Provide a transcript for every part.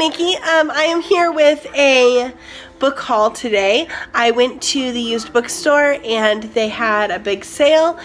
Nikki. I am here with a book haul today. I went to the used bookstore and they had a big sale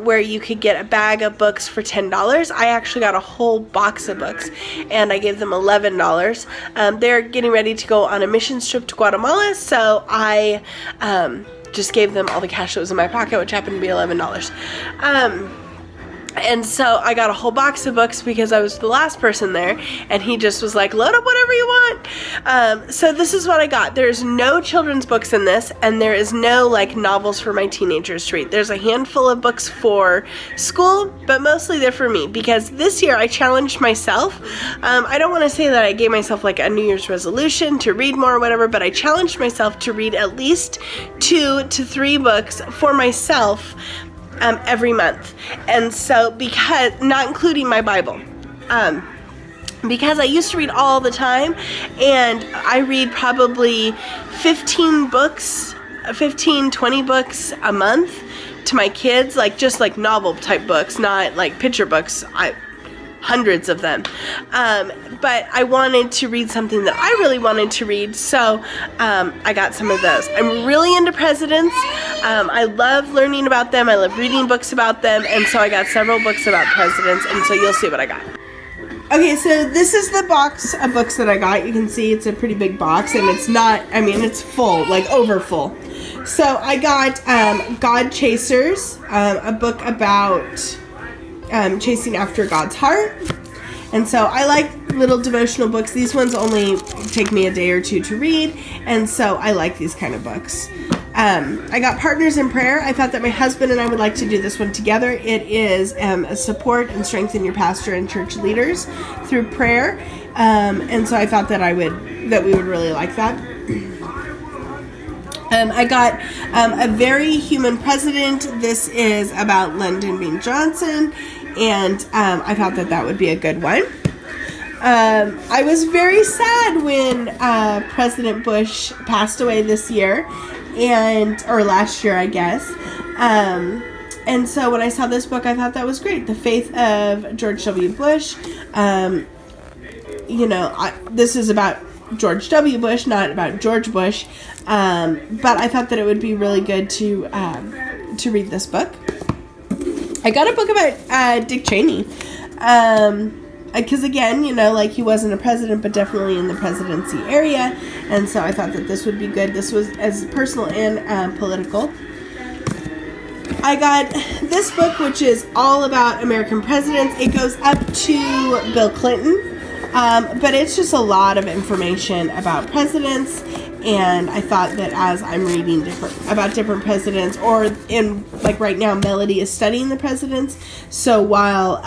where you could get a bag of books for $10. I actually got a whole box of books and I gave them $11. They're getting ready to go on a mission trip to Guatemala, so I just gave them all the cash that was in my pocket, which happened to be $11. And so I got a whole box of books because I was the last person there, and he just was like, load up whatever you want. So this is what I got. There's no children's books in this, and there is no like novels for my teenagers to read. There's a handful of books for school, but mostly they're for me because this year I challenged myself. I don't want to say that I gave myself like a New Year's resolution to read more or whatever, but I challenged myself to read at least 2 to 3 books for myself every month. And so, because, not including my Bible, because I used to read all the time, and I read probably 20 books a month to my kids, like just like novel type books, not like picture books, hundreds of them. But I wanted to read something that I really wanted to read, so I got some of those. I'm really into presidents. I love learning about them. I love reading books about them, and so I got several books about presidents, and so you'll see what I got. Okay, so this is the box of books that I got. You can see it's a pretty big box, and it's not, I mean, it's full, like over full. So I got God Chasers, a book about chasing after God's heart. And so I like little devotional books. These ones only take me a day or two to read, and so I like these kind of books. I got Partners in Prayer. I thought that my husband and I would like to do this one together. It is a support and strengthen your pastor and church leaders through prayer, and so I thought that we would really like that. I got A Very Human President. This is about Lyndon B. Johnson, and I thought that that would be a good one. I was very sad when President Bush passed away this year, or last year, I guess. And so when I saw this book, I thought that was great. The Faith of George W. Bush. This is about George W. Bush, not about George Bush. But I thought that it would be really good to read this book. I got a book about Dick Cheney. Because again, like he wasn't a president, but definitely in the presidency area. And so I thought that this would be good. This was as personal and political. I got this book, which is all about American presidents. It goes up to Bill Clinton. But it's just a lot of information about presidents, and I thought that as I'm reading about different presidents, or in like right now Melody is studying the presidents, so while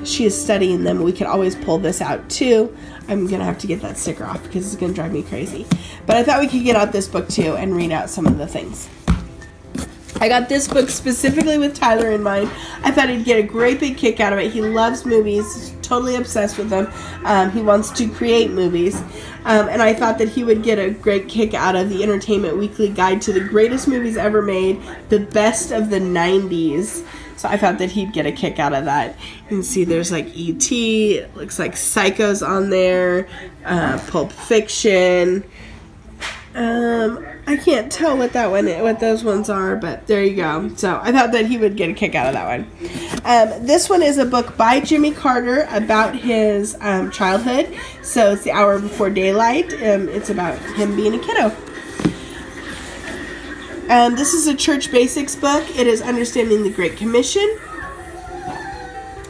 she is studying them, we could always pull this out too. I'm gonna have to get that sticker off because it's gonna drive me crazy, but I thought we could get out this book too and read out some of the things. I got this book specifically with Tyler in mind. I thought he'd get a great big kick out of it. He loves movies. He's totally obsessed with them. He wants to create movies. And I thought that he would get a great kick out of the Entertainment Weekly Guide to the Greatest Movies Ever Made, the Best of the 90s. So I thought that he'd get a kick out of that. You can see there's like E.T., it looks like Psycho's on there, Pulp Fiction. I can't tell what those ones are, but there you go. So I thought that he would get a kick out of that one. This one is a book by Jimmy Carter about his childhood. So it's The Hour Before Daylight. It's about him being a kiddo. This is a church basics book. It is Understanding the Great Commission.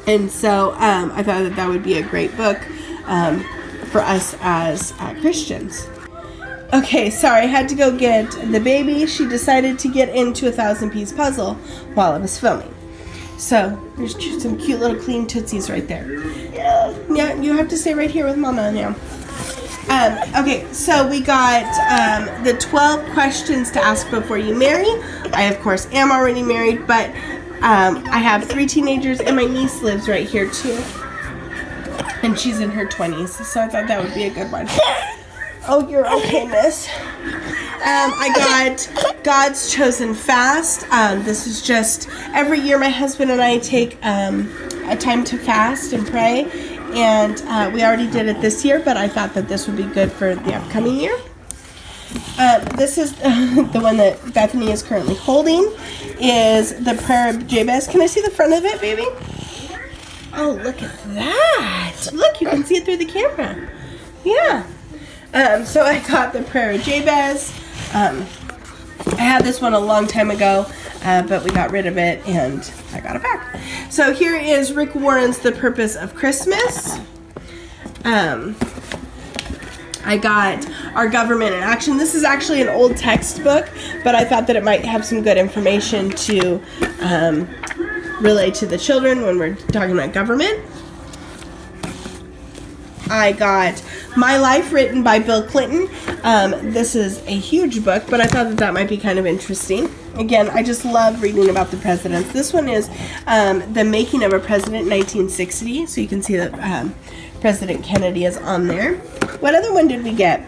And so I thought that that would be a great book for us as Christians. Okay, sorry, I had to go get the baby. She decided to get into a 1,000-piece puzzle while I was filming. So, there's some cute little clean Tootsies right there. Yeah, you have to stay right here with Mama now. Okay, so we got the 12 questions to ask before you marry. I, of course, am already married, but I have 3 teenagers, and my niece lives right here, too. And she's in her 20s, so I thought that would be a good one. Oh, you're okay, miss. I got God's Chosen Fast. This is just, every year my husband and I take a time to fast and pray. and we already did it this year, but I thought that this would be good for the upcoming year. This is the one that Bethany is currently holding, is the Prayer of Jabez. Can I see the front of it, baby? Oh, look at that. Look, you can see it through the camera. Yeah. So I got the Prayer of Jabez. I had this one a long time ago, but we got rid of it and I got it back. So here is Rick Warren's The Purpose of Christmas. I got Our Government in Action. This is actually an old textbook, but I thought that it might have some good information to relate to the children when we're talking about government. I got My Life, written by Bill Clinton. This is a huge book, but I thought that that might be kind of interesting. Again, I just love reading about the presidents. This one is The Making of a President, 1960. So you can see that President Kennedy is on there. What other one did we get?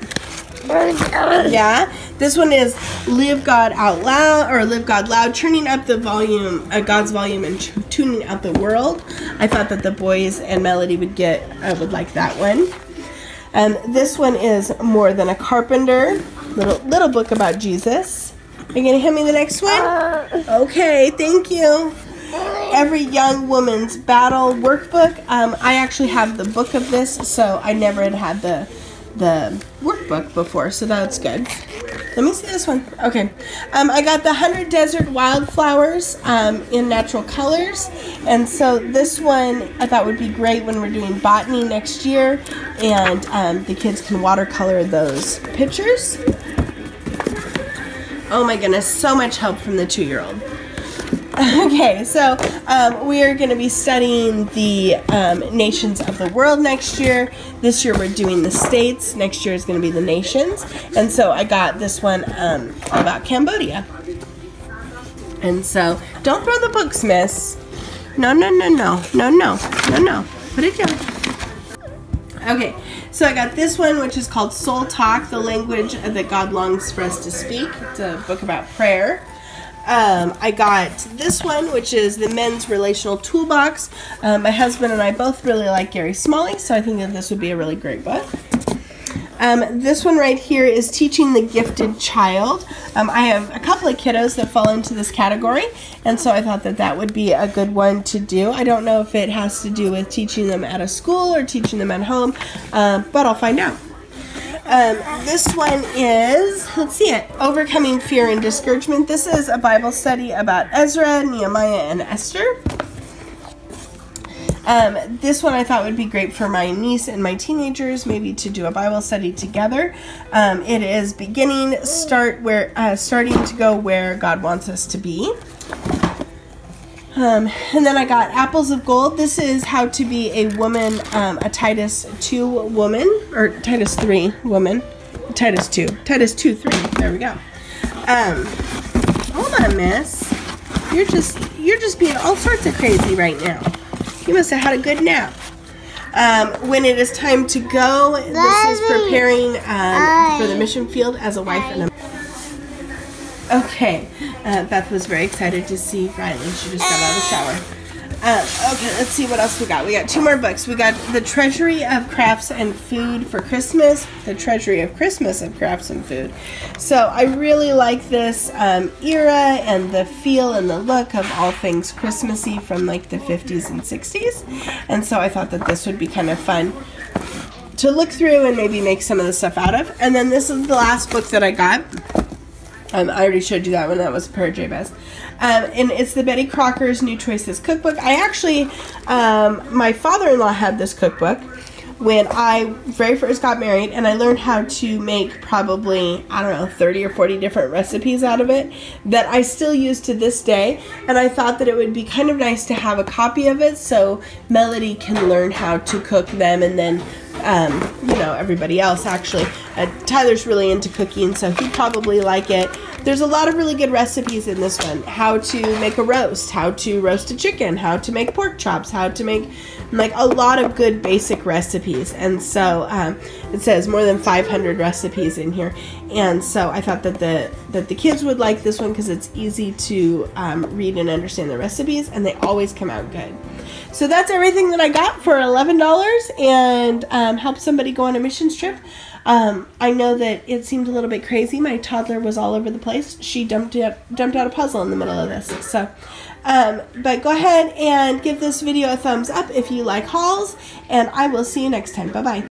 Yeah, this one is Live God Out Loud, or Live God Loud, turning up the volume, God's volume, and tuning out the world. I thought that the boys and Melody would like that one. This one is More Than a Carpenter, little book about Jesus. Are you gonna hand me the next one? Okay, thank you. Every Young Woman's Battle workbook. I actually have the book of this, so I never had the workbook before, so that's good. Let me see this one. Okay. I got the 100 Desert Wildflowers in natural colors, and so this one I thought would be great when we're doing botany next year, and the kids can watercolor those pictures. Oh my goodness, so much help from the 2-year-old. Okay, so we are going to be studying the nations of the world next year. This year we're doing the states. Next year is going to be the nations. And so I got this one about Cambodia. And so, don't throw the books, miss. No, no, no, no. No, no. No, no. Put it down. Okay, so I got this one, which is called Soul Talk, the language that God longs for us to speak. It's a book about prayer. I got this one, which is the Men's Relational Toolbox. My husband and I both really like Gary Smalley, so I think that this would be a really great book. This one right here is Teaching the Gifted Child. I have a couple of kiddos that fall into this category, and so I thought that that would be a good one to do. I don't know if it has to do with teaching them at a school or teaching them at home, but I'll find out. This one is, let's see it, Overcoming Fear and Discouragement. This is a Bible study about Ezra, Nehemiah, and Esther. This one I thought would be great for my niece and my teenagers, maybe to do a Bible study together. It is starting to go where God wants us to be. And then I got Apples of Gold. This is how to be a woman, a Titus 2 woman, or Titus 3 woman. Titus 2. Titus 2:3. There we go. Hold on, miss. You're just being all sorts of crazy right now. You must have had a good nap. When it is time to go, this is preparing for the mission field as a wife and a... Okay, Beth was very excited to see Riley. She just got out of the shower. Okay, let's see what else we got. We got 2 more books. We got The Treasury of Crafts and Food for Christmas. The Treasury of Christmas of Crafts and Food. So I really like this era and the feel and the look of all things Christmassy from like the 50s and 60s. And so I thought that this would be kind of fun to look through and maybe make some of the stuff out of. And then this is the last book that I got. I already showed you that one. That was Prayer of Jabez. And it's the Betty Crocker's New Choices Cookbook. I actually, my father-in-law had this cookbook when I very first got married, and I learned how to make probably, I don't know, 30 or 40 different recipes out of it that I still use to this day. And I thought that it would be kind of nice to have a copy of it so Melody can learn how to cook them, and then you know, everybody else actually. Tyler's really into cooking, so he'd probably like it. There's a lot of really good recipes in this one. How to make a roast, how to roast a chicken, how to make pork chops, how to make like a lot of good basic recipes. And so it says more than 500 recipes in here. And so I thought that the kids would like this one because it's easy to read and understand the recipes, and they always come out good. So that's everything that I got for $11 and help somebody go on a missions trip. I know that it seemed a little bit crazy. My toddler was all over the place. She dumped out a puzzle in the middle of this. So, but go ahead and give this video a thumbs up if you like hauls, and I will see you next time. Bye-bye.